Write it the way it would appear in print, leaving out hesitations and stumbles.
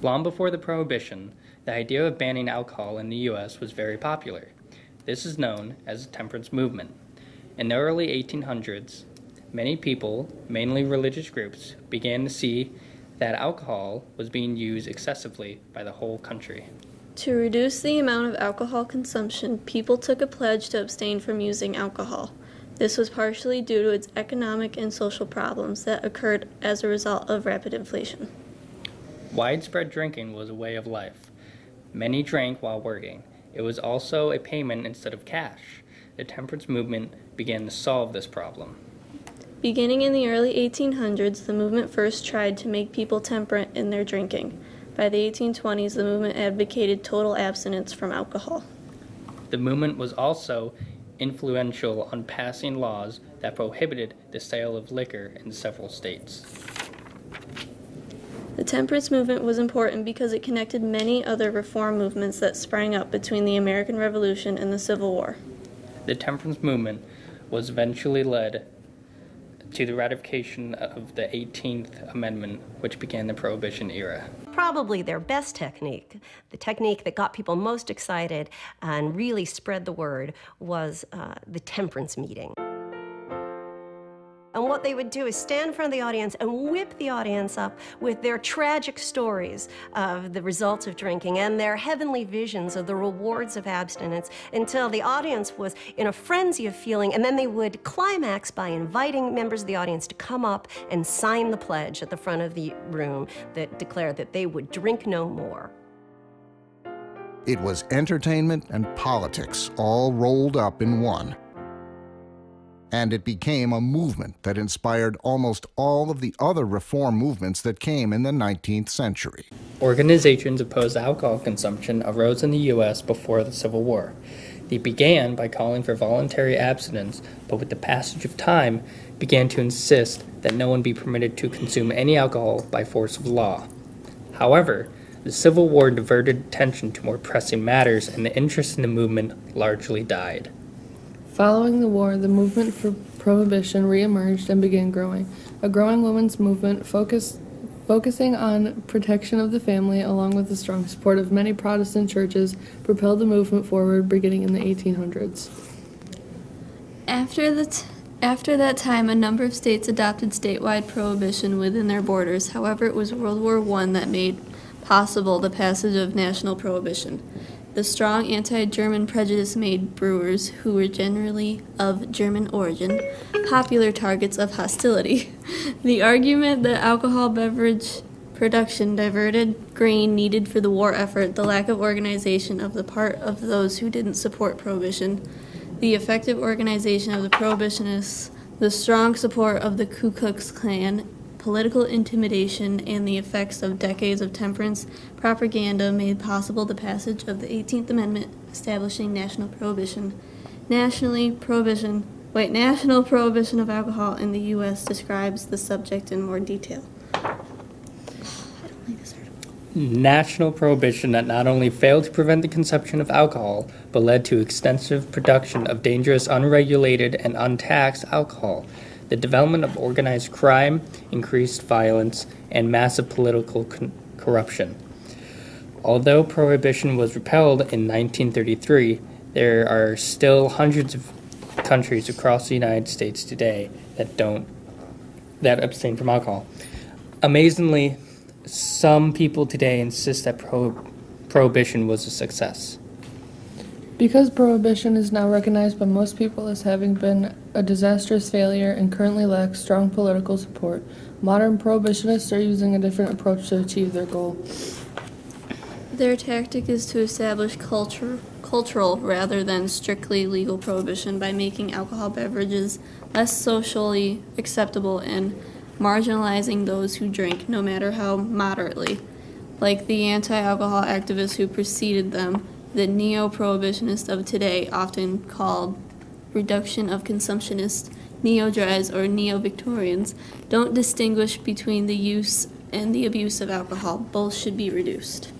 Long before the Prohibition, the idea of banning alcohol in the U.S. was very popular. This is known as the Temperance movement. In the early 1800s, many people, mainly religious groups, began to see that alcohol was being used excessively by the whole country. To reduce the amount of alcohol consumption, people took a pledge to abstain from using alcohol. This was partially due to its economic and social problems that occurred as a result of rapid inflation. Widespread drinking was a way of life. Many drank while working. It was also a payment instead of cash. The temperance movement began to solve this problem. Beginning in the early 1800s, the movement first tried to make people temperate in their drinking. By the 1820s, the movement advocated total abstinence from alcohol. The movement was also influential on passing laws that prohibited the sale of liquor in several states. The temperance movement was important because it connected many other reform movements that sprang up between the American Revolution and the Civil War. The temperance movement was eventually led to the ratification of the 18th Amendment, which began the Prohibition era. Probably their best technique, the technique that got people most excited and really spread the word, was the temperance meeting. And what they would do is stand in front of the audience and whip the audience up with their tragic stories of the results of drinking and their heavenly visions of the rewards of abstinence until the audience was in a frenzy of feeling, and then they would climax by inviting members of the audience to come up and sign the pledge at the front of the room that declared that they would drink no more. It was entertainment and politics all rolled up in one. And it became a movement that inspired almost all of the other reform movements that came in the 19th century. Organizations opposed to alcohol consumption arose in the U.S. before the Civil War. They began by calling for voluntary abstinence, but with the passage of time, began to insist that no one be permitted to consume any alcohol by force of law. However, the Civil War diverted attention to more pressing matters, and the interest in the movement largely died. Following the war, the movement for prohibition reemerged and began growing. A growing women's movement focusing on protection of the family, along with the strong support of many Protestant churches, propelled the movement forward beginning in the 1800s. After that time, a number of states adopted statewide prohibition within their borders. However, it was World War I that made possible the passage of national prohibition. The strong anti-German prejudice made brewers, who were generally of German origin, popular targets of hostility. The argument that alcohol beverage production diverted grain needed for the war effort, the lack of organization of the part of those who didn't support prohibition, the effective organization of the prohibitionists, the strong support of the Ku Klux Klan, political intimidation, and the effects of decades of temperance propaganda made possible the passage of the 18th Amendment establishing national prohibition. National prohibition of alcohol in the U.S. describes the subject in more detail. National prohibition that not only failed to prevent the consumption of alcohol, but led to extensive production of dangerous, unregulated, and untaxed alcohol. The development of organized crime, increased violence, and massive political corruption. Although prohibition was repealed in 1933, there are still hundreds of countries across the United States today that abstain from alcohol. Amazingly, some people today insist that prohibition was a success. Because prohibition is now recognized by most people as having been a disastrous failure and currently lacks strong political support, modern prohibitionists are using a different approach to achieve their goal. Their tactic is to establish cultural rather than strictly legal prohibition by making alcohol beverages less socially acceptable and marginalizing those who drink, no matter how moderately. Like the anti-alcohol activists who preceded them, the neo-prohibitionists of today, often called reduction of consumptionists, neo-dries, or neo-Victorians, don't distinguish between the use and the abuse of alcohol. Both should be reduced.